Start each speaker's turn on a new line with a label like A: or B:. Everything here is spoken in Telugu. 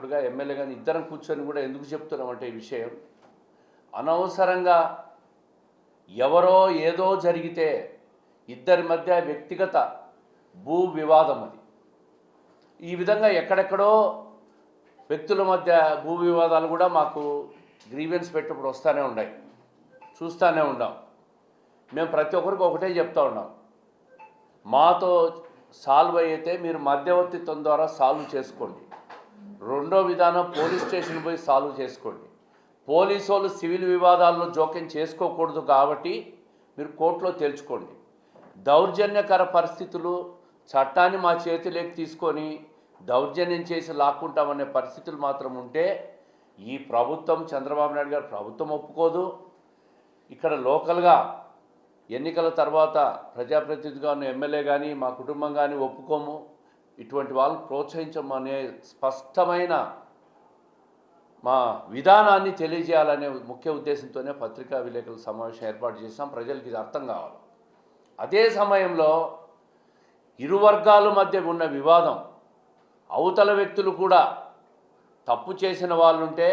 A: ఇప్పుడుగా ఎమ్మెల్యే కానీ ఇద్దరం కూర్చొని కూడా ఎందుకు చెప్తున్నామంటే ఈ విషయం అనవసరంగా ఎవరో ఏదో జరిగితే ఇద్దరి మధ్య వ్యక్తిగత భూ వివాదం అది. ఈ విధంగా ఎక్కడెక్కడో వ్యక్తుల మధ్య భూ వివాదాలు కూడా మాకు గ్రీవెన్స్ పెట్టినప్పుడు వస్తూనే ఉన్నాయి, చూస్తూనే ఉన్నాం. మేము ప్రతి ఒక్కరికి ఒకటే చెప్తా ఉన్నాం, మాతో సాల్వ్ అయితే మీరు మధ్యవర్తిత్వం ద్వారా సాల్వ్ చేసుకోండి. రెండో విధానం పోలీస్ స్టేషన్ పోయి సాల్వ్ చేసుకోండి. పోలీసు వాళ్ళు సివిల్ వివాదాల్లో జోక్యం చేసుకోకూడదు కాబట్టి మీరు కోర్టులో తేల్చుకోండి. దౌర్జన్యకర పరిస్థితులు చట్టాన్ని మా చేతిలోకి తీసుకొని దౌర్జన్యం చేసి లాక్కుంటామనే పరిస్థితులు మాత్రం ఉంటే ఈ ప్రభుత్వం, చంద్రబాబు నాయుడు గారు ప్రభుత్వం ఒప్పుకోదు. ఇక్కడ లోకల్గా ఎన్నికల తర్వాత ప్రజాప్రతినిధిగా ఉన్న ఎమ్మెల్యే కానీ మా కుటుంబం కానీ ఒప్పుకోము. ఇటువంటి వాళ్ళని ప్రోత్సహించమనే స్పష్టమైన మా విధానాన్ని తెలియజేయాలనే ముఖ్య ఉద్దేశంతోనే పత్రికా విలేకరుల సమావేశం ఏర్పాటు చేసాం. ప్రజలకు ఇది అర్థం కావాలి. అదే సమయంలో ఇరు వర్గాల మధ్య ఉన్న వివాదం, అవతల వ్యక్తులు కూడా తప్పు చేసిన వాళ్ళుంటే